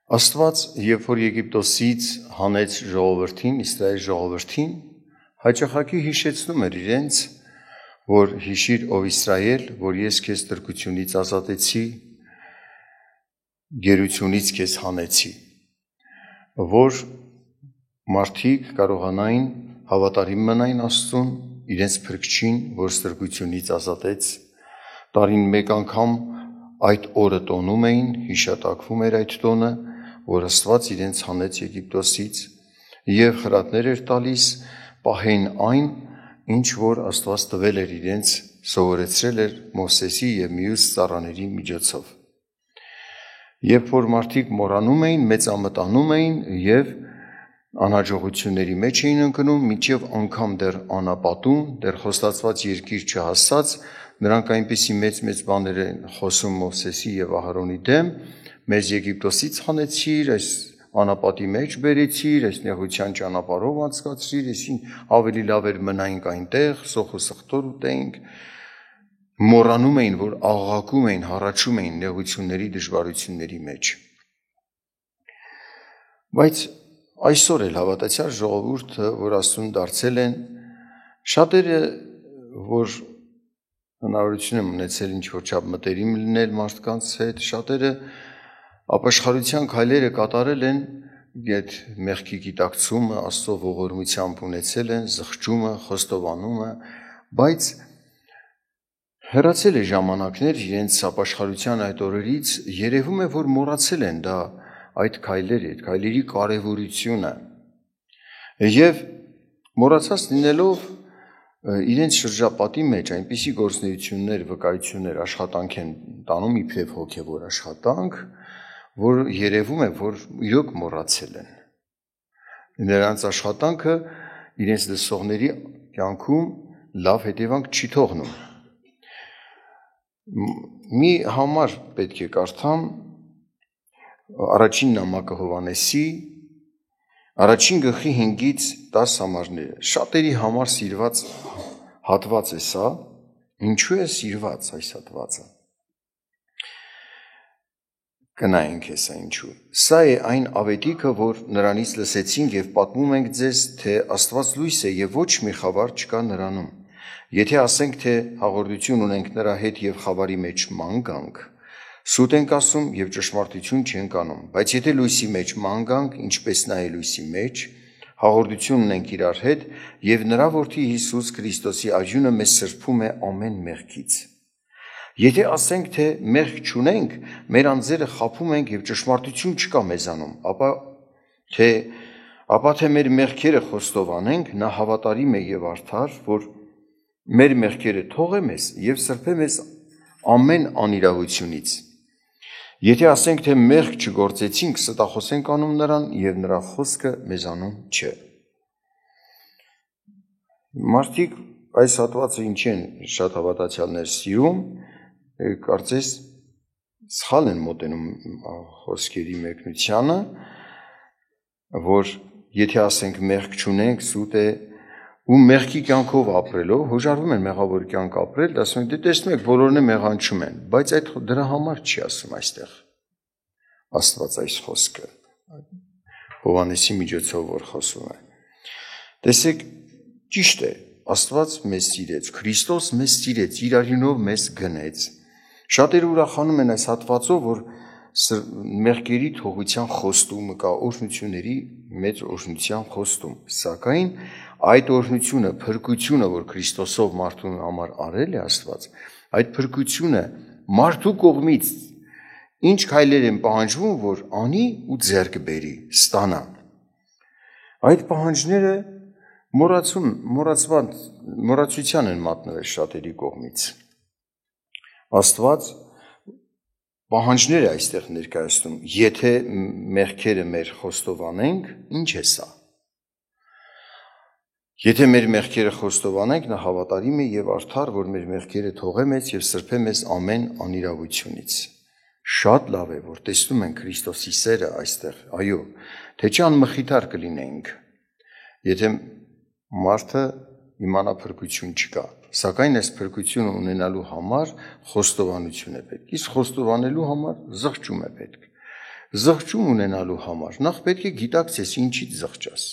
Աստված, երբ որ Եգիպտոսից հանեց ժողովրդին, Իսրայել ժողովրդին, հաճախակի հիշեցնում էր իրենց, որ հիշիր ով Իսրայել, որ ես քեզ տրկությունից ազատեցի, գերությունից քեզ հանեցի, որ մարդիկ կարողանային հավատարիմ մնային Աստծուն, իրենց փրկչին, որ ստրկությունից ազատեց, տարին մեկ անգամ այդ օրը տոնում էին, հիշատակվում էր այդ տոնը, որ Աստված իրենց հանեց Եգիպտոսից և խրատներ էր տալիս պահեն այն, ինչ որ Աստված տվել էր իրենց, սովորեցրել էր Մովսեսի և մյուս ծառաների միջոցով։ Երբ որ մարդիկ մոռանում էին, մեծամտանում էին և անհաջողությունների մեջ էին ընկնում, մինչև անգամ դեռ անապատում, դեռ խոստացված երկիր չհասած, նրանք այնպիսի մեծ բաներ են խոսում Մովսեսի և Ահարոնի դեմ, մեզ Եգիպտոսից հանեցիր, այս անապատի մեջ բերեցիր, այս նեղության ճանապարհով անցկացրիր, այսին ավելի լավ էր մնայինք այնտեղ, սոխ ու սխտոր ուտեինք, մոռանում էին, որ աղաղակում էին, հառաչում էին նեղությունների, դժվարությունների մեջ։ Բայց այսօր էլ հավատացյալ ժողովուրդը, որ Աստծուն դարձել են, շատերը, որ հնարավորություն են ունեցել ինչ-որ չափ մտերիմ լինել մարդկանց հետ, շատերը ապաշխարության քայլերը կատարել են, այդ մեղքի գիտակցումը, Աստծո ողորմությամբ ունեցել են, զղջումը, խոստովանումը, բայց հեռացել է ժամանակներ իրենց ապաշխարության այդ օրերից, երևում է, որ մոռացել են դա այդ քայլերը, այդ քայլերի կարևորությունը և մոռացած լինելով իրենց շրջապատի մեջ այնպիսի գործունեություններ, վկայություններ, աշխատանք են տանում իբրև հոգևոր աշխատանք, որ երևում է, որ իրոք մոռացել են։ Նրանց աշխատանքը իրենց լսողների կյանքում լավ հետևանք չի թողնում։ Մի համար պետք է կարդամ առաջին նամակը Հովհաննեսի, առաջին գլխի 5-ից 10 համարները, շատերի համար սիրված հատված է սա, ինչու է սիրված այս հատվածը։ Կնայենք հեսա ինչու։ Սա է այն ավետիքը, որ նրանից լսեցինք և պատմում ենք ձեզ, թե Աստված լույս է և ոչ մի խավար չկա նրանում։ Եթե ասենք, թե հաղորդություն ունենք նրա հետ և խավարի մեջ ման գանք, սուտ ենք ասում և ճշմարտություն չենք անում, բայց եթե լույսի մեջ ման գանք, ինչպես նա է լույսի մեջ, հաղորդություն ունենք իրար հետ և նրա որդի Հիսուս Քրիստոսի արյունը մեզ սրբում է ամեն մեղքից։ Եթե ասենք, թե մեղք չունենք, մեր անձերը խաբում ենք և ճշմարտություն չկա մեզանում, ապա թե մեր մեղքերը խոստովանենք, նա հավատարիմ է և արդար, որ մեր մեղքերը թողե մեզ և սրբե մեզ ամեն անիրավությունից։ Եթե ասենք, թե մեղք չգործեցինք, ստախոսենք անում նրան և նրա խոսքը մեզանում չէ։ Մարդիկ այս հատվածը ինչ են շատ հավատացյալներ սիրում, կարծես սխալ են մոտենում խոսքերի մեկնությանը, որ եթե ասենք մեղք չունենք, սուտ է, ու մեղքի կյանքով ապրելով, հոժարվում են մեղավոր կյանք ապրել, ասում են, դե տեսնում եք, բոլորն է մեղանչում են, բայց այդ դրա համար չի ասում այստեղ Աստված այս խոսքը, Հովհաննեսի միջոցով որ խոսում է։ Տեսեք, ճիշտ է, Աստված մեզ սիրեց, Քրիստոս մեզ սիրեց, իր արյունով մեզ գնեց։ Շատերը ուրախանում են այս հատվածով, որ մեղքերի թողության խոստումը կա, օրհնությունների մեծ օրհնության խոստում, սակայն այդ օրհնությունը, փրկությունը, որ Քրիստոսով մարդու համար արել է Աստված, այդ փրկությունը մարդու կողմից ինչ քայլեր են պահանջվում, որ անի ու ձեռք բերի, ստանա։ Այդ պահանջները մոռացության են մատնվել շատերի կողմից։ Աստված պահանջներ է այստեղ ներկայացնում, եթե մեղքերը մեր խոստովանենք, ինչ է սա։ Եթե մեր մեղքերը խոստովանենք, նա հավատարիմ է և արդար, որ մեր մեղքերը թողե մեզ և սրբե մեզ ամեն անիրավությունից։ Շատ լավ է, որ տեսնում են Քրիստոսի սերը այստեղ, այո, թե չէ անմխիթար կլինեինք, եթե մարդը իմանա փրկություն չկա, սակայն այս փրկությունը ունենալու համար խոստովանություն է պետք, իսկ խոստովանելու համար զղջում է պետք։ Զղջում ունենալու համար նախ պետք է գիտակցես ինչից զղջաս,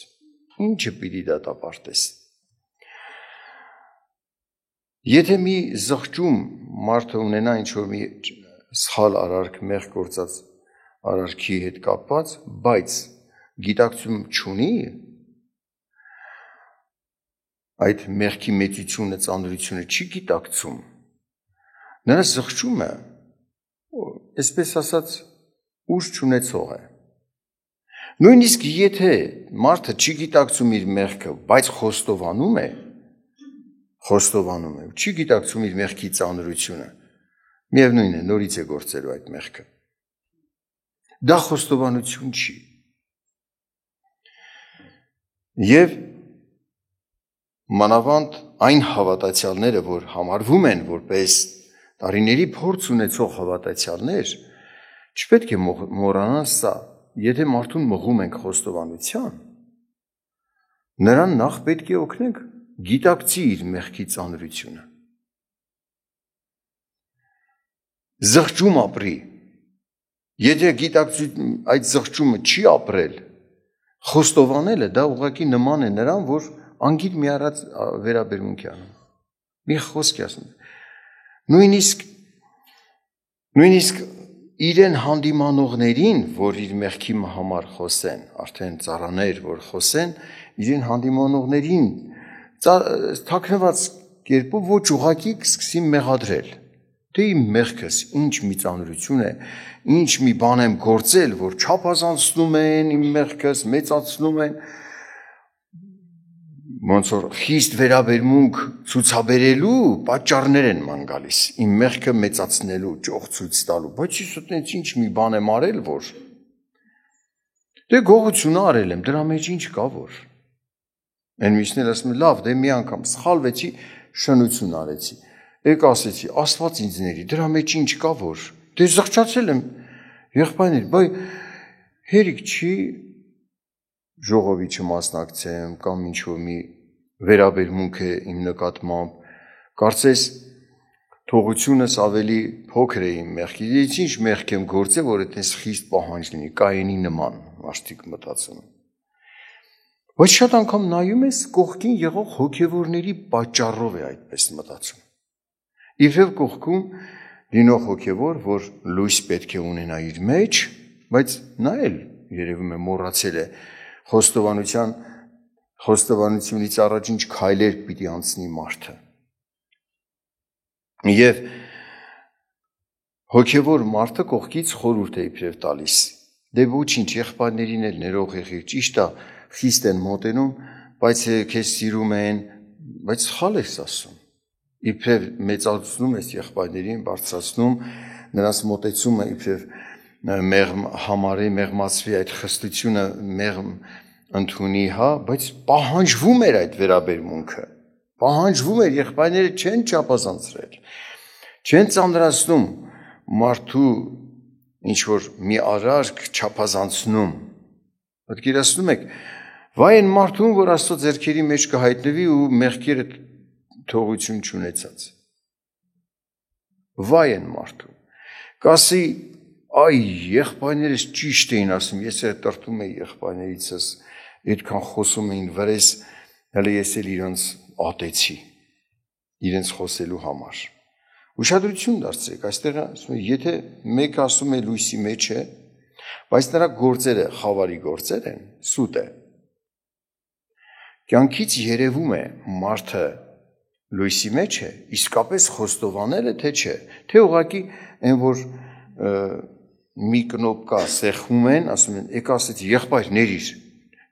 ինչը պիտի դատապարտես։ Եթե մի զղջում մարդը ունենա ինչ-որ մի սխալ արարք, մեղք գործած արարքի հետ կապված, բայց գիտակցում չունի, այդ մեղքի մեծությունը, ծանրությունը չի գիտակցում, նրա զղջումը, այսպես ասած, ուժ չունեցող է։ Նույնիսկ եթե մարդը չի գիտակցում իր մեղքը, բայց խոստովանում է, չի գիտակցում իր մեղքի ծանրությունը, միևնույն է, նորից է գործելու այդ մեղքը։ Դա խոստովանություն չի։ Եվ մանավանդ այն հավատացյալները, որ համարվում են որպես տարիների փորձ ունեցող հավատացյալներ, չպետք է մոռանան սա, եթե մարդուն մղում ենք խոստովանության, նրան նախ պետք է օգնենք գիտակցի իր մեղքի ծանրությունը։ Զղջում ապրի, եթե այդ զղջումը չի ապրել, խոստովանելը դա ուղղակի նման է նրան, որ անգիր մի առած վերաբերմունք է անում։ Մի խոսք է ասում։ Նույնիսկ իրեն հանդիմանողներին, որ իր մեղքի համար խոսեն, արդեն ծառաներ, որ խոսեն, իրեն հանդիմանողներին թաքնված կերպով ոչ ուղղակի սկսի մեղադրել։ Դե իմ մեղքս ինչ մի ծանրություն է, ինչ մի բան եմ գործել, որ չափազանցնում են իմ մեղքս, մեծացնում են, ոնց որ խիստ վերաբերմունք ցուցաբերելու պատճառներ են ման գալիս, իմ մեղքը մեծացնելու, ճոխ ցույց տալու, բայց ես այդպես ինչ մի բան եմ արել, որ դե գողություն արել եմ, դրա մեջ ինչ կա որ։ Այն մյուսները ասում են, լավ, դե մի անգամ սխալվեցի, շնություն արեցի։ Եկ ասեցի, Աստված ինձ ների, դրա մեջ ինչ կա որ։ Դե զղջացել եմ, եղբայրներ, բայց հերիք չի ժողովի չմասնակցեմ կամ ինչ-որ մի վերաբերմունք է իմ նկատմամբ, կարծես թողությունս ավելի փոքր է իմ մեղքից, ինչ մեղք եմ գործել, որ այդպես խիստ պահանջ լինի, Կայենի նման մարդիկ մտածում են։ Բայց շատ անգամ նայում ես կողքին եղող հոգևորների պատճառով է այդպես մտածում։ Իբրև կողքում լինող հոգևոր, որ լույս պետք է ունենա իր մեջ, բայց նա էլ երևում է մոռացել է խոստովանությունից առաջ ինչ քայլեր պիտի անցնի մարդը։ Եվ հոգևոր մարդը կողքից խորհուրդ է իբրև տալիս։ Դե ոչինչ, եղբայրներին էլ ներող եղիր, ճիշտ է, խիստ են մոտենում, բայց քեզ սիրում են, բայց սխալ ես ասում։ Իբրև մեծացնում ես եղբայրներին, բարձրացնում, նրանց մոտեցումը իբրև մեղմ համարի, մեղմացվի այդ խստությունը, մեղմ ընդունի, հա, բայց պահանջվում էր այդ վերաբերմունքը, պահանջվում էր, եղբայրները չեն չափազանցրել, չեն ծանրացնում մարդու ինչ-որ մի արարք չափազանցնում, պատկերացնում եք, վայ են մարդուն, որ Աստծո ձեռքերի մեջ կհայտնվի ու մեղքերը թողություն չունեցած, վայ են մարդուն, կասի, այ եղբայրներս ճիշտ էին ասում, ես էլ տրտում էի եղբայրներիցս, այդքան խոսում էին վրես, հələ ես էլ իրենց ատեցի, իրենց խոսելու համար։ Ուշադրություն դարձրեք, այստեղ ասում է, եթե մեկը ասում է լույսի մեջ է, բայց նրա գործերը խավարի գործեր են, սուտ է։ Կյանքից երևում է մարդը լույսի մեջ է, իսկապես խոստովանել է, թե չէ, թե ուղղակի այն որ մի կնոպկա սեղմում են, ասում են, եկա ասեց եղբայր ներիր,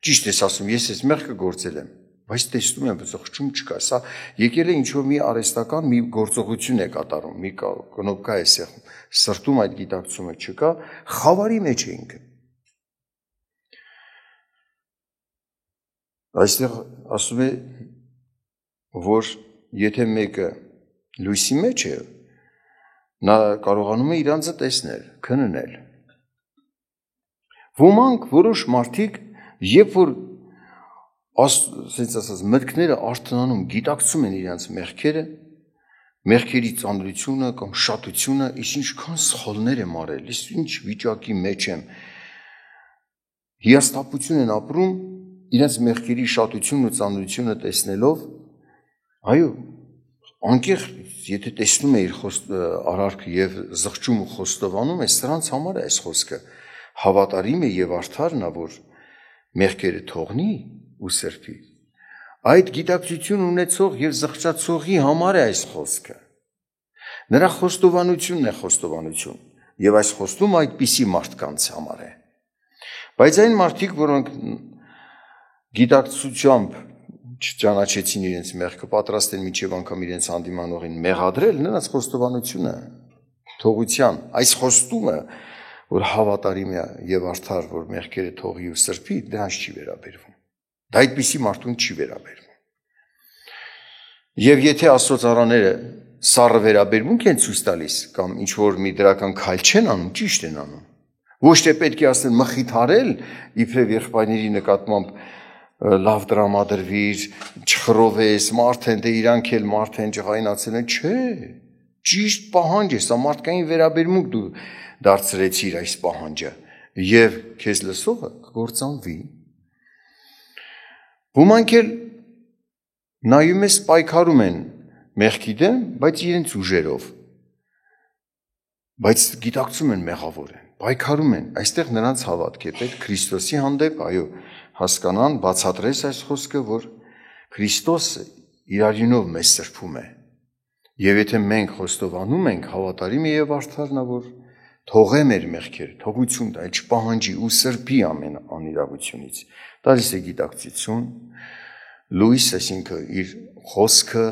ճիշտ ես ասում, ես այս մեղքը գործել եմ, բայց տեսնում եմ զղջում չկա, սա եկել է ինչ-որ մի արհեստական մի գործողություն է կատարում, մի կնոպկա է սեղմում, սրտում այդ գիտակցումը չկա, խավարի մեջ է ինքը։ Այստեղ ասում է, որ եթե մեկը լույսի մեջ է, նա կարողանում է իրանցը տեսնել, քննել։ Ոմանք որոշ մարդիկ, երբ որ մտքները արթնանում, գիտակցում են իրանց մեղքերը, մեղքերի ծանրությունը կամ շատությունը, ես ինչքան սխալներ եմ արել, ես ինչ վիճակի մեջ եմ, հիասթափություն են ապրում իրենց մեղքերի շատությունն ու ծանրությունը տեսնելով, այո, անկեղծ, եթե տեսնում է իր արարքը եւ զղջում ու խոստովանում է, սրանց համար է այս խոսքը, հավատարիմ է եւ արդար նա, որ մեղքերը թողնի ու սրբի։ Այդ գիտակցություն ունեցող եւ զղջացողի համար է այս խոսքը։ Նրա խոստովանությունն է խոստովանություն եւ այս խոստումը այդպիսի մարդկանց համար է։ Բայց այն մարդիկ, որոնք գիտակցությամբ չճանաչեցին իրենց մեղքը, պատրաստ են մինչև անգամ իրենց հանդիմանողին մեղադրել, նրանց խոստովանությունը թողության, այս խոստումը, որ հավատարիմ է եւ արդար, որ մեղքերը թողի ու սրբի, դրանց չի վերաբերվում։ Դա այդպիսի մարդուն չի վերաբերվում։ Եվ եթե Աստծո ծառաները սառը վերաբերմունք են ցույց տալիս կամ ինչ որ մի դրական քայլ չեն անում, ճիշտ են անում։ Ոչ թե պետք է ասեն մխիթարել իբրև եղբայրների նկատմամբ լավ դրամադրվիր, չխռովես, մարդ են, դե իրանք էլ մարդ են, ջղայնացել են, չէ, ճիշտ պահանջ է, սա մարդկային վերաբերմունք դու դարձրեցիր այս պահանջը եւ քեզ լսողը կգործանվի։ Ոմանք էլ նայում ես պայքարում են մեղքի դեմ, բայց իրենց ուժերով, բայց գիտակցում են մեղավոր են, պայքարում են, այստեղ նրանց հավատք է պետք Քրիստոսի հանդեպ, այո, հասկանան, բացատրես այս խոսքը, որ Քրիստոսը իր արյունով մեզ սրբում է։ Եվ եթե մենք խոստովանում ենք, հավատարիմ է եւ արդար նա, որ թողե մեր մեղքերը, թողություն տա, չպահանջի ու սրբի ամեն անիրավությունից։ Տալիս է գիտակցություն, լույս, այսինքն իր խոսքը,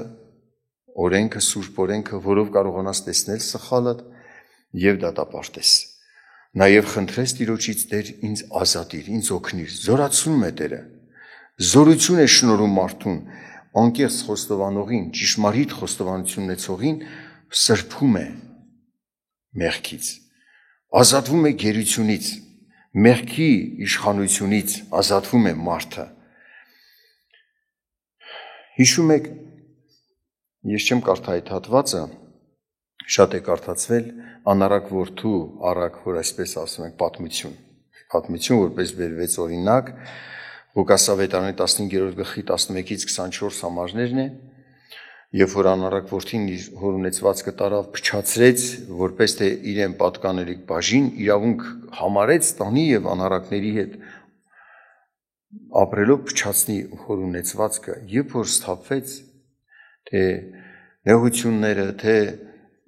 օրենքը, սուրբ օրենքը, որով կարողանաս տեսնել սխալդ եւ դատապարտես։ Նաև խնդրես Տիրոջից Տեր ինձ ազատիր, ինձ օգնիր, զորացնում է Տերը, զորություն է շնորհում մարդուն, անկեղծ խոստովանողին, ճշմարիտ խոստովանություն ունեցողին սրբում է մեղքից, ազատվում է գերությունից, մեղքի իշխանությունից ազատվում է մարդը։ Հիշում եք, ես չեմ կարդա այդ հատվածը, շատ է կարդացվել անառակ որդու առակ, որ այսպես ասում ենք պատմություն, որպես բերվեց օրինակ, Ղուկաս ավետարանի 15-րդ գլխի 11-ից 24 համարներն է, երբ որ անառակ որդին իր հոր ունեցվածքը տարավ, փչացրեց, որպես թե իրեն պատկանելիք բաժին, իրավունք համարեց տանի եւ անառակների հետ ապրելով փչացնի հոր ունեցվածքը, երբ որ սթափվեց, թե նեղությունները, թե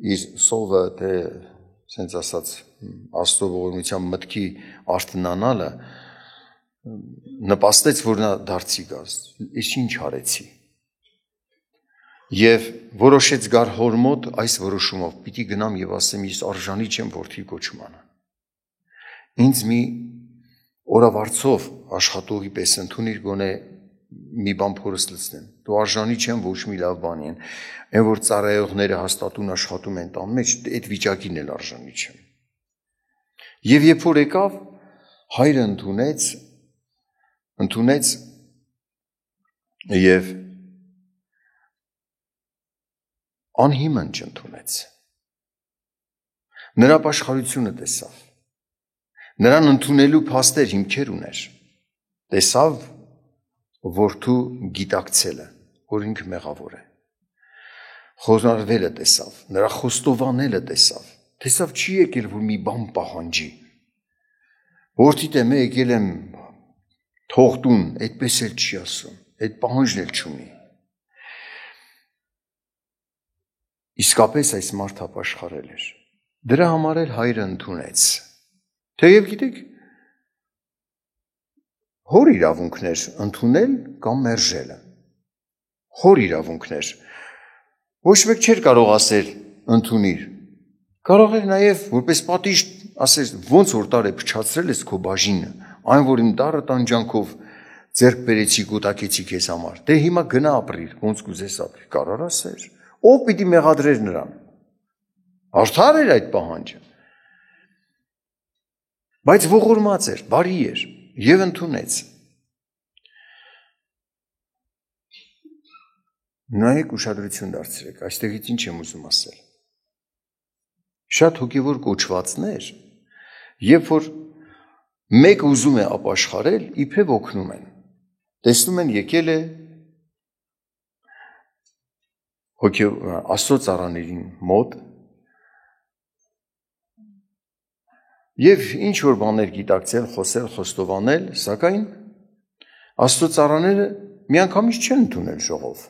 իր սովը, թե սենց ասած Աստծո ողորմության մտքի արթնանալը նպաստեց, որ նա դարձի գազ, ես ինչ արեցի։ Եվ որոշեց գար հոր մոտ այս որոշումով, պիտի գնամ եւ ասեմ, ես արժանի չեմ որդի կոչմանը։ Ինձ մի օրավարձով աշխատողի պես ընդունիր, գոնե մի բան փորս լցնեմ, դու արժանի չեմ ոչ մի լավ բանի են, այն որ ծառայողները հաստատուն աշխատում են տան մեջ, այդ վիճակին էլ արժանի չեմ։ Եվ երբ որ եկավ, հայրը ընդունեց եւ անհիմն չընդունեց։ Նրա աշխարհությունը տեսավ, նրան ընդունելու փաստեր հիմքեր ուներ, տեսավ որդու գիտակցելը, որ ինքը մեղավոր է, խոնարհվելը տեսավ, նրա խոստովանելը տեսավ չի եկել, որ մի բան պահանջի, որդիդ եմ եկել եմ թող տուն, այդպես էլ չի ասում, այդ պահանջն էլ չունի։ Իսկապես այս մարդը ապաշխարել էր, դրա համար էլ հայրը ընդունեց, թեև գիտեք, հոր իրավունքներ ընդունել կամ մերժելը, հոր իրավունքներ, ոչ մեկ չէր կարող ասել ընդունիր, կարող էր նաև որպես պատիժ ասել ոնց որ տար է փչացրել ես քո բաժինը, այն որ իմ դառը տանջանքով ձեռք բերեցի կուտակեցի քեզ համար, դե հիմա գնա ապրիր, ոնց կուզես ապրիր, կարող ասեր, ով պիտի մեղադրեր նրան, արդար էր այդ պահանջը, բայց ողորմած էր, բարի էր եւ ընդունեց։ Նայեք ուշադրություն դարձրեք, այստեղից ինչ եմ ուզում ասել։ Շատ հոգևոր կոչվածներ, երբ որ Մեկը ուզում է ապաշխարել, իբրև օգնում են։ Տեսնում են եկել է Աստծո ծառաներին մոտ եւ ինչ որ բաներ գիտակցել, խոսել, խոստովանել, սակայն Աստծո ծառաները միանգամից չեն ընդունել ժողով։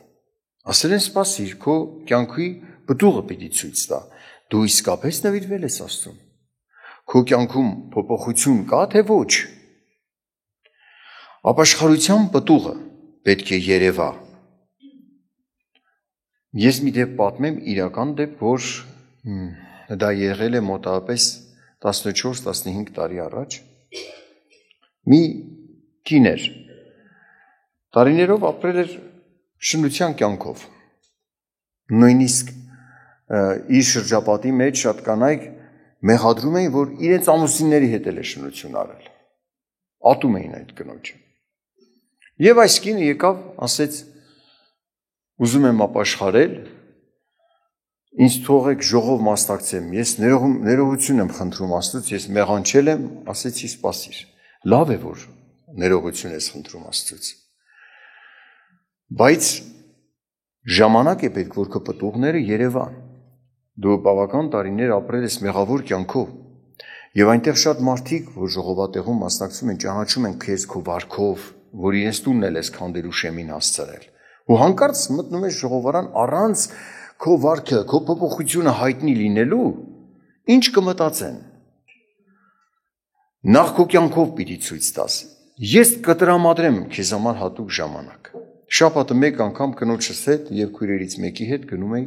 Ասել են սպասիր, քո կյանքի պտուղը պիտի ցույց տա։ Դու իսկապես նվիրվել ես Աստծուն։ Քո կյանքում փոփոխություն կա, թե ոչ։ Ապաշխարության պտուղը պետք է երևա։ Ես մի դեպք պատմեմ, իրական դեպք, որ դա եղել է մոտավորապես 14-15 տարի առաջ։ Մի կին էր, տարիներով ապրել էր շնության կյանքով։ Նույնիսկ իր շրջապատի մեջ շատ կանայք մեղադրում էին, որ իրենց ամուսինների հետ էլ է շնություն արել։ Ատում էին այդ կնոջը։ Եվ այս կինը եկավ, ասեց, ուզում եմ ապաշխարել, ինձ թողեք ժողով մասնակցեմ, ես ներողություն եմ խնդրում Աստծուց, ես մեղանչել եմ, ասեցի սպասիր, լավ է, որ ներողություն ես խնդրում Աստծուց, բայց ժամանակ է պետք, որ քո պտուղները երևան, դու բավական տարիներ ապրել ես մեղավոր կյանքով, եւ այնտեղ շատ մարդիկ, որ ժողովատեղում մասնակցում են, ճանաչում են քեզ քո վարքով, որ իրենց տունն էլ ես քանդելու շեմին հասցրել, ու հանկարծ մտնում ես ժողովարան առանց քո վարքը, քո փոփոխությունը հայտնի լինելու, ինչ կմտածեն։ Նախ քո կյանքով պիտի ցույց տաս։ Ես կտրամադրեմ քեզ համար հատուկ ժամանակ։ Շաբաթը մեկ անգամ կնոջս հետ եւ քույրերից մեկի հետ գնում էի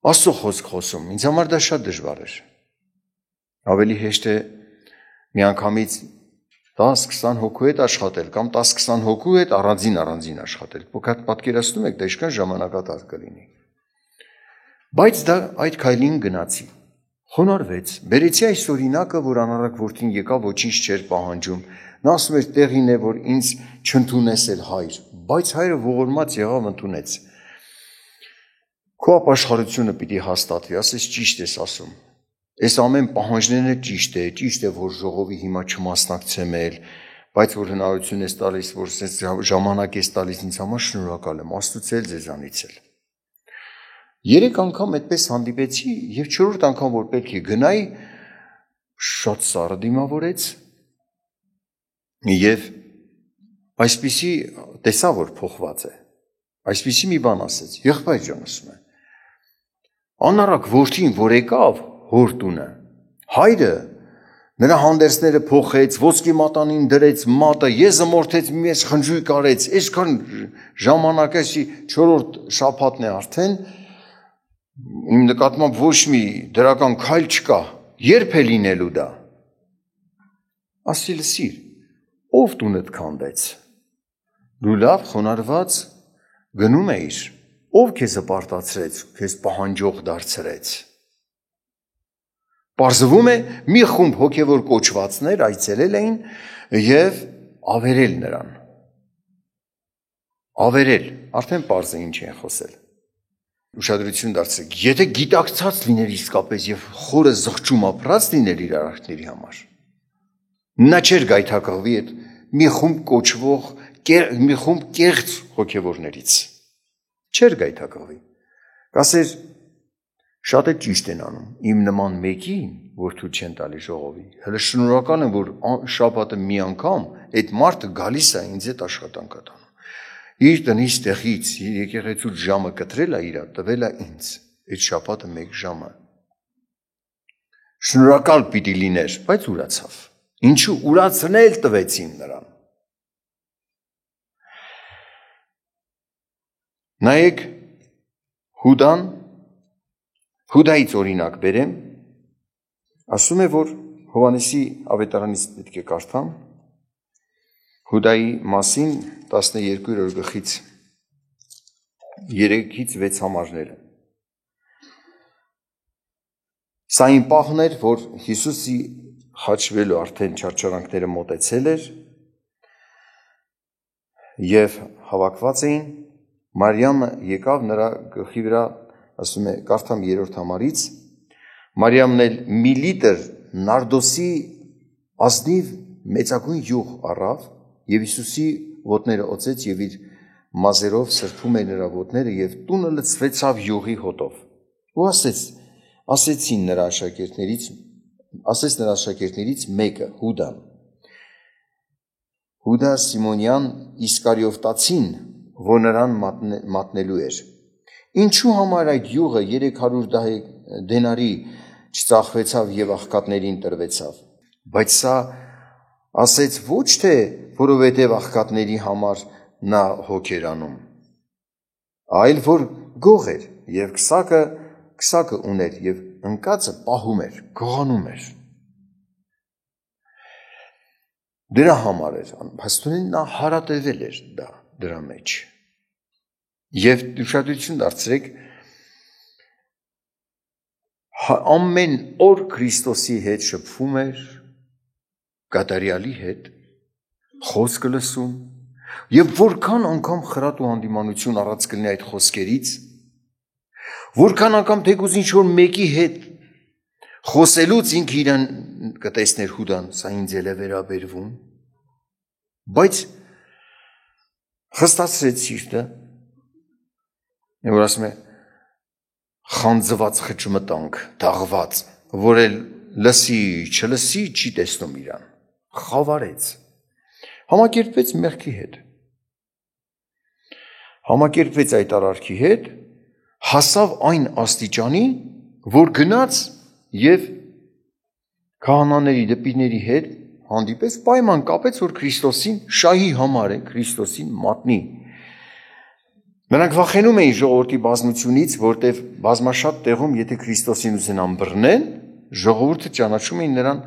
Աստծո խոսք խոսում։ Ինձ համար դա շատ դժվար էր։ Ավելի հեշտ է միանգամից 10-20 հոգու հետ աշխատել կամ 10-20 հոգու հետ առանձին աշխատել։ Պատկերացնում եք, դա ինչքան ժամանակատար կլինի։ Բայց դա այդ քայլին գնացի, խոնարհվեց, բերեցի այս օրինակը, որ անառակ որդին եկավ, ոչինչ չէր պահանջում, նա ասում էր տեղին է, որ ինձ չընդունես էլ հայր, բայց հայրը ողորմած եղավ ընդունեց։ Քո ապաշխարությունը պիտի հաստատվի, ասես ճիշտ ես ասում, այս ամեն պահանջները ճիշտ է, որ ժողովի հիմա չմասնակցեմ էլ, բայց որ հնարավորություն ես տալիս, որ ժամանակ ես տալիս ինձ համար շնորհակալ եմ, Աստծուց էլ ձեզանից էլ։ 3 անգամ այդպես հանդիպեցի եւ 4-րդ անգամ որ պետք է գնայի շատ սառը դիմավորեց եւ այսպիսի տեսա որ փոխված է այսպիսի մի բան ասեց եղբայր ջան ասում է անառակ որդին որ եկավ հոր տունը հայրը նրա հանդերձները փոխեց ոսկի մատանին դրեց մատը եզը մորթեց մեծ խնջույք արեց այսքան ժամանակ էսի 4-րդ շաբաթն է արդեն իմ նկատմամբ ոչ մի դրական քայլ չկա, երբ է լինելու դա։ Ասի լսիր, ով տունդ քանդեց։ Դու լավ խոնարհված գնում էիր, ով քեզ հպարտացրեց, քեզ պահանջող դարձրեց։ Պարզվում է մի խումբ հոգևոր կոչվածներ այցելել էին եւ ավերել նրան։ Ավերել, արդեն պարզ է ինչ են խոսել։ Ուշադրություն դարձրեք, եթե գիտակցած լիներ իսկապես եւ խորը զղջում ապրած լիներ իր արարքների համար, նա չէր գայթակղվի այդ մի խումբ կոչվող, մի խումբ կեղծ հոգևորներից, չէր գայթակղվի, կասեր, շատ է ճիշտ են անում, իմ նման մեկին, որ թույլ չեն տալի ժողովի, հələ շնորհակալ եմ, որ շաբաթը մի անգամ այդ մարդը գալիս է ինձ հետ աշխատանք անում։ Իր տնից տեղից եկեղեցու ժամը կտրել է իրա, տվել է ինձ, այդ շաբաթը 1 ժամը։ Շնորհակալ պիտի լիներ, բայց ուրացավ։ Ինչու ուրացնել տվեցին նրան։ Նայեք Հուդան, Հուդայից օրինակ բերեմ, ասում է, որ Հովհաննեսի ավետարանից պետք է կարդամ, Հուդայի մասին 12-րդ գլխից 3-ից 6 համարները։ Սա այն պահն էր, որ Հիսուսի խաչվելու արդեն չարչարանքները մոտեցել էր եւ հավաքված էին, Մարիամը եկավ նրա գլխի վրա, ասում է, կարդամ 3-րդ համարից, Մարիամն էլ մի լիտր նարդոսի ազնիվ մեծագույն յուղ առավ եւ Հիսուսի ոտները օծեց եւ իր մազերով սրբում էր նրա ոտները եւ տունը լցվեցավ յուղի հոտով ու ասեց նրա աշակերտներից մեկը Հուդա Սիմոնյան Իսկարիովտացին, որ նրան մատնելու էր, ինչու համար այդ յուղը 300 դենարի չծախվեցավ եւ աղքատներին տրվեցավ, բայց սա ասեց ոչ թե որովհետեւ աղքատների համար նա հոգ էր անում, այլ որ գող էր եւ քսակը ուներ եւ ընկածը պահում էր, գողանում էր։ Դրա համար էր, փաստորեն նա հարատևել էր դրա մեջ։ Եվ ուշադրություն դարձրեք, ամեն օր Քրիստոսի հետ շփվում էր, կատարյալի հետ, խոսքը լսում, եւ որքան անգամ խրատ ու հանդիմանություն առած կլինի այդ խոսքերից, որքան անգամ թեկուզ ինչ-որ մեկի հետ խոսելուց ինքը իրան կտեսներ Հուդան, սա ինձ էլ է վերաբերվում, բայց խստացրեց սիրտը, որ ասում է խանձված խճմտանք, դաղված, որ էլ լսի, չլսի, չի տեսնում իրան, խավարեց, համակերպվեց մեղքի հետ, համակերպվեց այդ արարքի հետ, հասավ այն աստիճանի, որ գնաց եւ քահանաների դպիրների հետ հանդիպեց, պայման կապեց, որ Քրիստոսին շահի համար է, Քրիստոսին մատնի։ Նրանք վախենում էին ժողովրդի բազմությունից, որտեղ բազմաշատ տեղում, եթե Քրիստոսին ուզենան բռնեն, ժողովուրդը ճանաչում էին նրան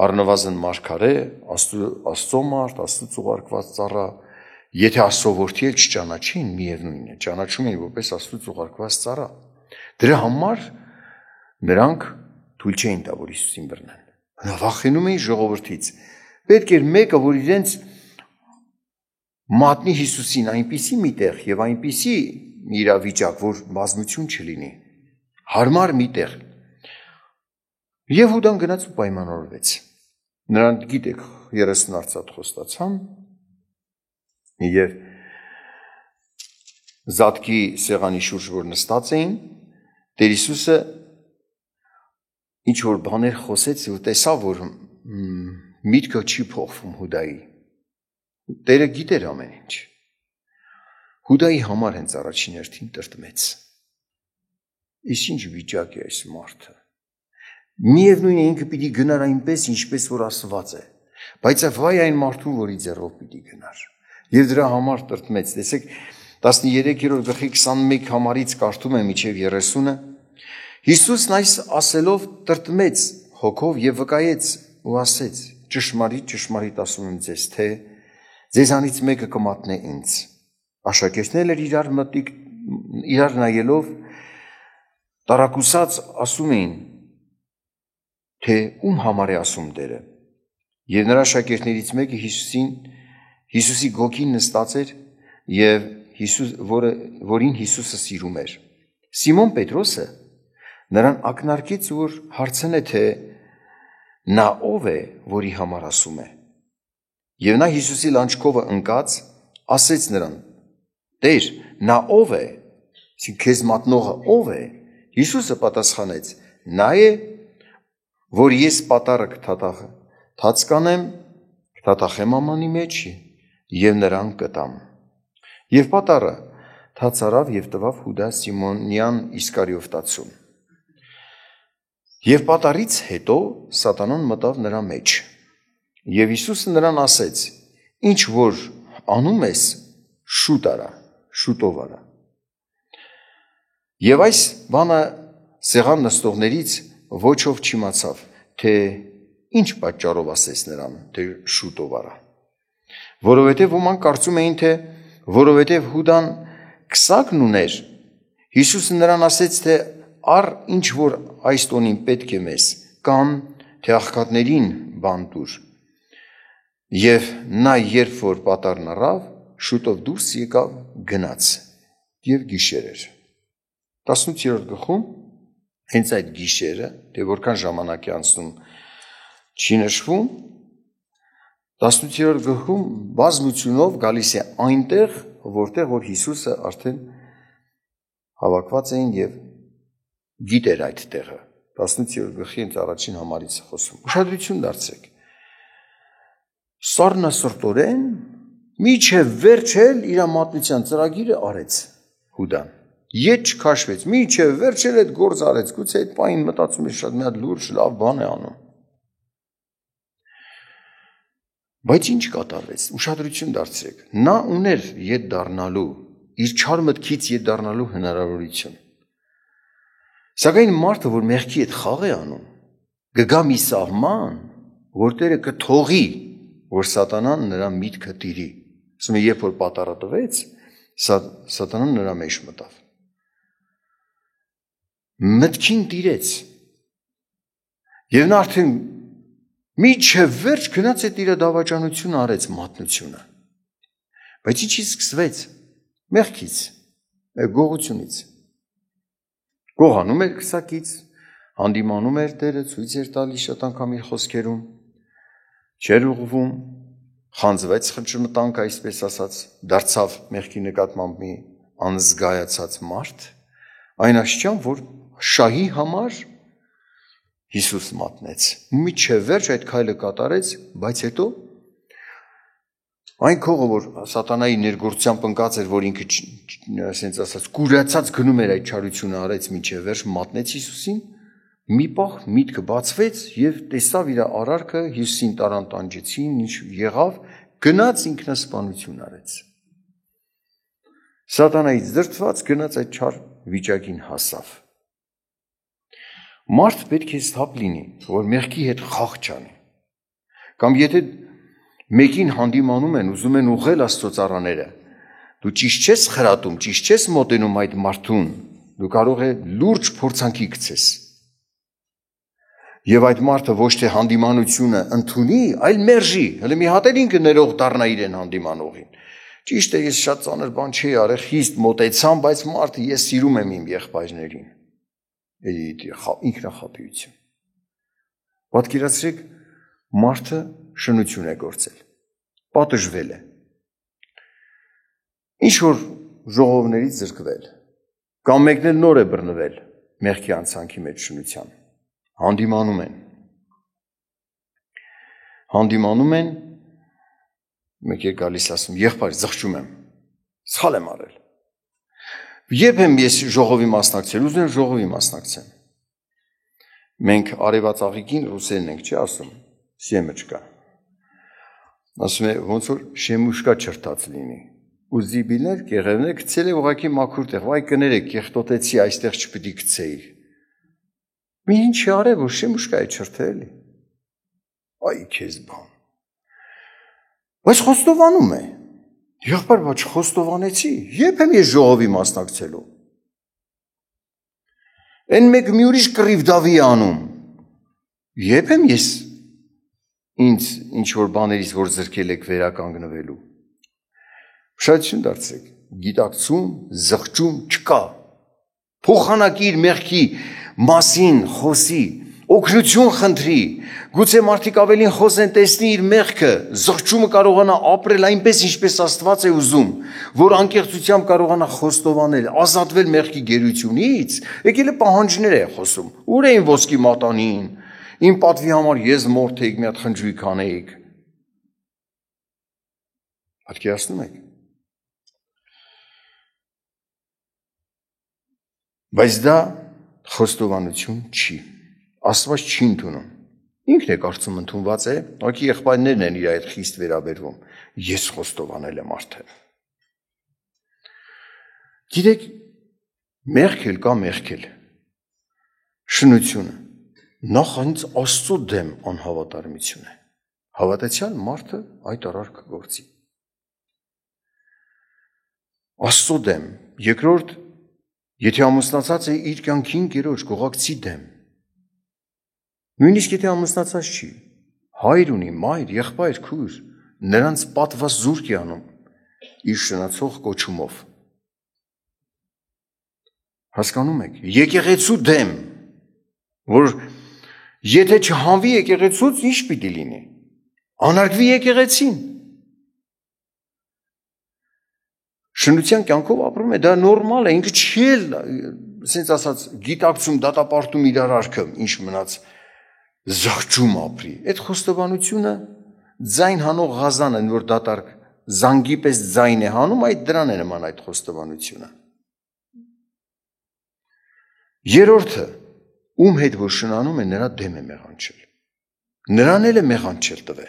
առնվազն մարգարե, Աստծո մարդ, Աստծո ուղարկված ծառա, եթե Աստծո որդի էլ չճանաչին, միևնույն է, ճանաչում էին որպես Աստծո ուղարկված ծառա։ Դրա համար նրանք թույլ չէին տա, որ Հիսուսին բռնեն։ Վախենում էին ժողովրդից։ Պետք էր մեկը, որ իրենց մատնի Հիսուսին այնպիսի մի տեղ եւ այնպիսի իրավիճակ, որ բազմություն չլինի, հարմար մի տեղ։ Եվ Հուդան գնաց ու պայմանավորվեց։ Նրանք գիտեք 30 արծաթ խոստացան եւ Զատկի սեղանի շուրջ որ նստած էին, Տեր Հիսուսը ինչ որ բաներ խոսեց ու տեսավ, որ միտքը չի փոխվում Հուդայի։ Տերը գիտեր ամեն ինչ։ Հուդայի համար հենց առաջին հերթին տրտմեց։ Իսկ ինչ վիճակ է այս մարդը։ Միևնույն է ինքը պիտի գնար այնպես, ինչպես որ ասված է, բայց վայ այն մարդուն, որի ձեռով պիտի գնար։ Եվ դրա համար տրտմեց։ Տեսեք 13-րդ գլխի 21 համարից կարդում եմ մինչև 30-ը։ Հիսուսն այս ասելով տրտմեց հոգով եւ վկայեց ու ասեց. ճշմարիտ ասում եմ ձեզ, թե ձեզանից մեկը կմատնե ինձ։ Աշակերտներն իրար նայելով տարակուսած ասում էին, թե ում համար է ասում Տերը։ Եվ նրա աշակերտներից մեկը Հիսուսի գոգին նստած էր եւ որին Հիսուսը սիրում էր։ Սիմոն Պետրոսը նրան ակնարկեց, որ հարցնե, թե նա ով է, որի համար ասում է։ Եվ նա Հիսուսի լանջկովը ընկած ասեց նրան. Տեր, նա ով է, քեզ մատնողը ով է։ Հիսուսը պատասխանեց. նա է, որ ես պատառը կթաթախեմ ամանի մեջ եւ նրան կտամ։ Եվ պատառը թաց արավ եւ տվավ Հուդա Սիմոնյան Իսկարիովտացուն։ Եվ պատառից հետո Սատանան մտավ նրա մեջ։ Եվ Հիսուսը նրան ասեց. ինչ որ անում ես, շուտ արա, շուտով արա։ Եվ այս բանը սեղան նստողներից ոչ ով չիմացավ, թե ինչ պատճառով ասեց նրան, թե շուտով արա։ Որովհետև ոմանք կարծում էին, թե որովհետև Հուդան քսակն ուներ, Հիսուսը նրան ասեց, թե առ ինչ որ այս տոնին պետք է մեզ, կամ թե աղքատներին բան տուր։ Եվ նա երբ որ պատառն առավ, շուտով դուրս եկավ, գնաց եւ գիշեր էր։ 18-րդ գլխում հենց այդ գիշերը, թե որքան ժամանակ է անցնում չի նշվում, 18-րդ գլխում բազմությունով գալիս է այնտեղ, որտեղ որ Հիսուսը արդեն հավաքված էին եւ գիտեր այդ տեղը։ 18-րդ գլխի հենց առաջին համարից խոսում։ Ուշադրություն դարձրեք։ Սառնասրտորեն միջև վերջել իր մատնության ծրագիրը արեց Հուդան։ Ետ չքաշվեց, միջև վերջել այդ գործ արեց, գուցե այդ պահին մտածում էր շատ մի հատ լուրջ լավ բան է անում։ Բայց ինչ կատարվեց։ Ուշադրություն դարձրեք։ Նա ուներ ետ դառնալու, իր չար մտքից ետ դառնալու հնարավորություն։ Սակայն մարդը, որ մեղքի հետ խաղ է անում, կգա մի սահման, որ Տերը կթողի, որ սատանան նրա միտքը տիրի։ Ասում է, երբ որ պատառը տվեց, սատանան նրա մեջ մտավ։ Մտքին տիրեց։ Եվ նա արդեն միջև վերջ գնաց այդ իր դավաճանությունը արեց մատնությունը։ Բայց ինչից սկսվեց։ Մեղքից, գողությունից։ Գողանում էր քսակից, հանդիմանում էր Տերը, ցույց էր տալիս շատ անգամ իր խոսքերում, չէր ուղղվում, խանձվեց խճմտանք, այսպես ասած, դարձավ մեղքի նկատմամբ մի անզգայացած մարդ, այն աշճան, որ շահի համար Հիսուս մատնեց։ Միջև վերջ այդ քայլը կատարեց, բայց հետո այն քողը, որ սատանայի ներգործությամբ ընկած էր, որ ինքը ասենց ասած կուրացած գնում էր այդ չարությունը արեց միջև վերջ մատնեց Հիսուսին, մի պահ միտքը բացվեց եւ տեսավ իր արարքը, Հիսուսին տարան տանջեցին, ինչ եղավ, գնաց ինքնասպանություն արեց։ Սատանայից դրդված գնաց այդ չար վիճակին հասավ։ Մարդ պետք է սթափ լինի, որ մեղքի հետ խաղ չանի։ Կամ եթե մեկին հանդիմանում են, ուզում են ուղղել Աստծո ծառաները, դու ճիշտ չես խրատում, ճիշտ չես մոտենում այդ մարդուն, դու կարող է լուրջ փորձանքի գցես։ Եվ այդ մարդը ոչ թե հանդիմանությունը ընդունի, այլ մերժի, հələ մի հատ էլ ինքը ներող դառնա իրեն հանդիմանողին։ Ճիշտ է, ես շատ ծանր բան չի արել, խիստ մոտեցամ, բայց մարդը ես սիրում եմ իմ եղբայրներին։ Ինքնախապեյություն։ Պատկերացրեք, մարդը շնություն է գործել, պատժվել է, ինչ որ ժողովներից զրկվել, կամ մեկն էլ նոր է բռնվել մեղքի անցանքի մեջ շնության, հանդիմանում են, մեկ է գալիս ասում, եղբայր, զղջում եմ, սխալ եմ արել։ Երբ եմ ես ժողովի մասնակցել, ուզում եմ ժողովի մասնակցեմ։ Մենք արևածաղիկին ռուսերեն ենք, չի ասում, սեմեչկա։ Ասում է, ոնց որ շեմուշկա չրտած լինի։ Ու զիբիլներ, կեղևներ գցել է ուղղակի մաքուր տեղ, վայ կներեք, կեղտոտեցի, այստեղ չպիտի գցեի։ Մի ինչ արել, որ շեմուշկա է չրթել։ Այ քեզ բան։ Բայց խոստովանում է։ Եղբայր, բայց խոստովանեցի, երբ եմ ես ժողովի մասնակցելու։ Այն մեկ մի ուրիշ կռիվ դավի անում։ Երբ եմ ես ինձ ինչ որ բաներից, որ զրկել եք վերականգնվելու։ Ուշադրություն դարձրեք, գիտակցում, զղջում չկա։ Փոխանակիր մեղքի մասին խոսի, օգնություն խնդրի, գուցե մարդիկ ավելին խոսեն, տեսնի իր մեղքը, զղջումը կարողանա ապրել այնպես, ինչպես Աստված է ուզում, որ անկեղծությամբ կարողանա խոստովանել, ազատվել մեղքի գերությունից, եկել է պահանջներ է խոսում, ուր էին ոսկի մատանին, իմ պատվի համար ես մորթեիք, մի հատ խնջույք անեիք։ Պատկերացնում եք։ Բայց դա խոստովանություն չի։ Աստված չի ընդունում։ Ինքն է կարծում ընդունված է, ակի եղբայրներն են իր այդ խիստ վերաբերվում։ Ես խոստովանել եմ արդեն։ Գիտեք, մեղքել կա մեղքել։ Շնությունը նախ հենց Աստծո դեմ անհավատարմություն է։ Հավատացյալ մարդը այդ արարքը գործի։ Աստծո դեմ, երկրորդ, եթե ամուսնացած է իր կյանքին գերոջ գողակցի դեմ։ Նույնիսկ եթե ամուսնացած չի, հայր ունի, մայր, եղբայր, քույր, նրանց պատված զուրկ է անում իր շնացող կոչումով։ Հասկանում եք, եկեղեցու դեմ, որ եթե չհանվի եկեղեցուց, ինչ պիտի լինի։ Անարգվի եկեղեցին։ Շնության կյանքով ապրում է, դա նորմալ է, ինքը չի էլ, ասենց ասած, գիտակցում, դատապարտում իր արարքը, ինչ մնաց զղջում ապրի։ Այդ խոստովանությունը ձայն հանող ղազան են, որ դատարկ զանգի պես ձայն է հանում, այդ դրան է նման այդ խոստովանությունը։ Երրորդը, ում հետ որ շնանում է, նրա դեմ է մեղանչել։ Նրան էլ է մեղանչել տվե։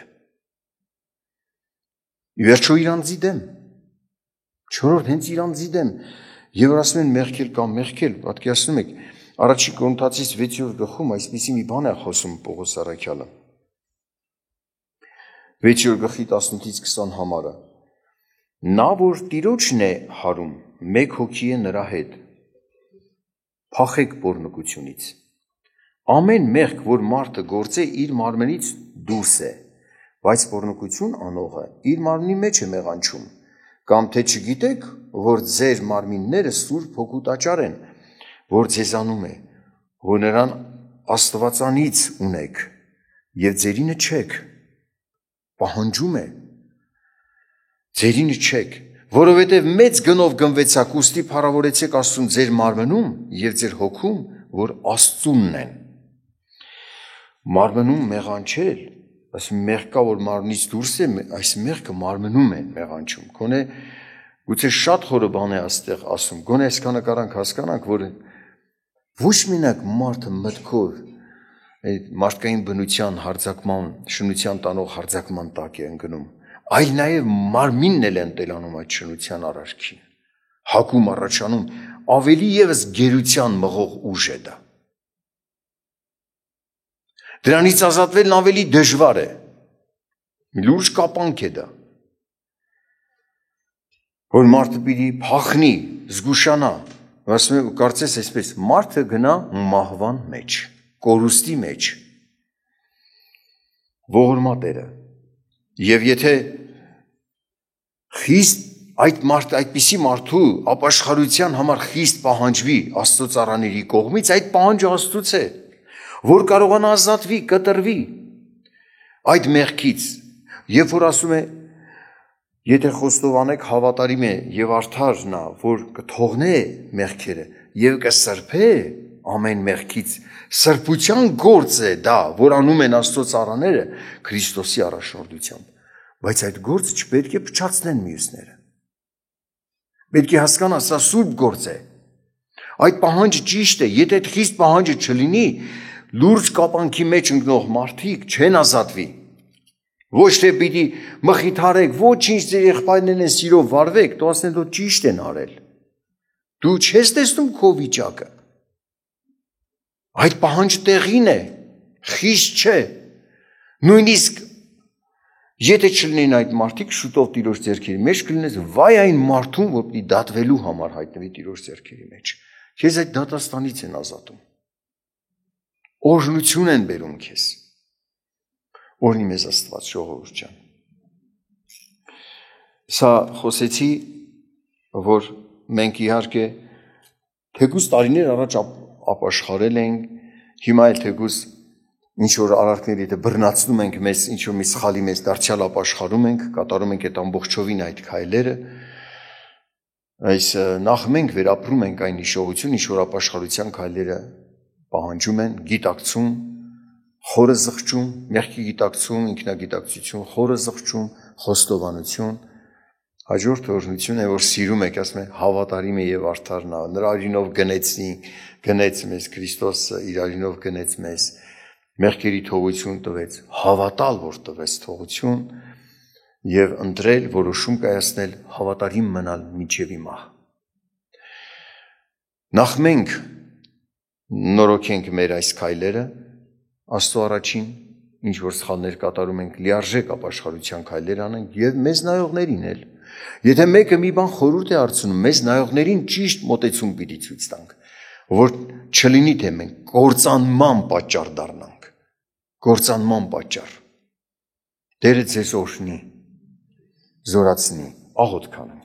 Ի վերջո իր անձի դեմ։ Չորրորդ հենց իր անձի դեմ։ Եվ որ ասում են մեղքել կամ մեղքել, պատկերացնում եք, առաջին Կորինթացիս 6-րդ գլխում այսպիսի մի բան է խոսում Պողոս առաքյալը։ 6-րդ գլխի 18-ից 20 համարը։ Նա որ Տիրոջն է հարում, մեկ հոգի է նրա հետ։ Փախեք պոռնկությունից։ Ամեն մեղք, որ մարդը գործե, իր մարմնից դուրս է, բայց պոռնկություն անողը իր մարմնի մեջ է մեղանչում։ Կամ թե չգիտեք, որ ձեր մարմինները Սուրբ Հոգու տաճար են, որ ձեզանում է, որ նրան Աստվածանից ունեք, եւ ձերինը չեք, պահանջում է, ձերինը չեք, որովհետև մեծ գնով գնվեցաք, ուստի փառավորեցեք Աստծուն ձեր մարմնում եւ ձեր հոգում, որ Աստծունն են։ Մարմնում մեղանչել, ասում մեղք կա, որ մարմնից դուրս է, այս մեղքը մարմնում է մեղանչում։ Գոնե գուցե շատ խորը բան է այստեղ ասում, գոնե այսքանը կարանք հասկանանք, որ ոչ մենակ մարդը մտքով այդ մարդկային բնության հարձակման, շնության տանող հարձակման տակ է ընկնում, այլ նաև մարմինն էլ ընտելանում այդ շնության արարքին, հակում առաջանում, ավելի ևս գերության մղող ուժ է դա։ Դրանից ազատվելն ավելի դժվար է, լուրջ կապանք է դա, որ մարդը պիտի փախնի, զգուշանա, ասում եմ, կարծես այսպես, մարդը գնա մահվան մեջ, կորուստի մեջ, ողորմատերը, և եթե խիստ այդպիսի մարդու ապաշխարության համար խիստ պահանջվի Աստծո ծառաների կողմից, այդ պահանջը Աստծուց է, որ կարողանա ազատվի, կտրվի այդ մեղքից, երբ որ ասում է, եթե խոստովանեք հավատարիմ է եւ արդար նա, որ կթողնե մեղքերը եւ կսրբե ամեն մեղքից, սրբության գործ է դա, որ անում են Աստծո ծառաները Քրիստոսի առաջնորդությամբ, բայց այդ գործը չպետք է փչացնեն մյուսները։ Պետք է հասկանան, սա սուրբ գործ է։ Այդ պահանջը ճիշտ է, եթե այդ խիստ պահանջը չլինի, լուրջ կապանքի մեջ ընկնող մարդիկ չեն ազատվի։ Ոչ թե պիտի մխիթարեք, ոչինչ ձեր եղբայրներն են սիրով վարվեք, դու ասեն դու ճիշտ են արել։ Դու չես տեսնում քո վիճակը։ Այդ պահանջը տեղին է, խիստ չէ։ Նույնիսկ եթե չլինեն այդ մարդիկ շուտով Տիրոջ ձեռքերի մեջ կլինես վայ այն մարդուն, որ պիտի դատվելու համար հայտնվի Տիրոջ ձեռքերի մեջ։ Քեզ այդ դատաստանից են ազատում։ Օրհնություն են բերում քեզ։ Օրհնի մեզ Աստված, ժողովուրդ ջան։ Սա խոսեցի, որ մենք իհարկե թեկուզ տարիներ առաջ ապաշխարել ենք, հիմա էլ թեկուզ ինչ որ արարքներ եթե բռնացնում ենք մեզ, ինչ որ մի սխալի մեզ դարձյալ ապաշխարում ենք, կատարում ենք այդ ամբողջովին այդ քայլերը, այս նախ մենք վերապրում ենք այն հիշողություն, ինչ որ ապաշխարության քայլերը պահանջում են, գիտակցում, խորը զղջում, մեղքի գիտակցում, ինքնագիտակցություն, խորը զղջում, խոստովանություն, հաջորդ օրհնություն է, որ սիրում եք, ասում են, հավատարիմ է եւ արդար նա, նրա արյունով գնեց մեզ Քրիստոսը, իր արյունով գնեց մեզ, մեղքերի թողություն տվեց, հավատալ, որ տվեց թողություն եւ ընտրել, որոշում կայացնել, հավատարիմ մնալ մինչեւ մահ։ Նախ մենք նորոգենք մեր այս քայլերը, Աստծո առաջին, ինչ որ սխալներ կատարում ենք, լիարժեք ապաշխարության քայլեր անենք եւ մեզ նայողներին էլ։ Եթե մեկը մի բան խորհուրդ է հարցնում, մեզ նայողներին ճիշտ մոտեցում պիտի ցույց տանք, որ չլինի թե մենք կործանման պատճառ դառնանք։ Կործանման պատճառ։ Տերը ձեզ օրհնի, զորացնի, աղոթք անենք։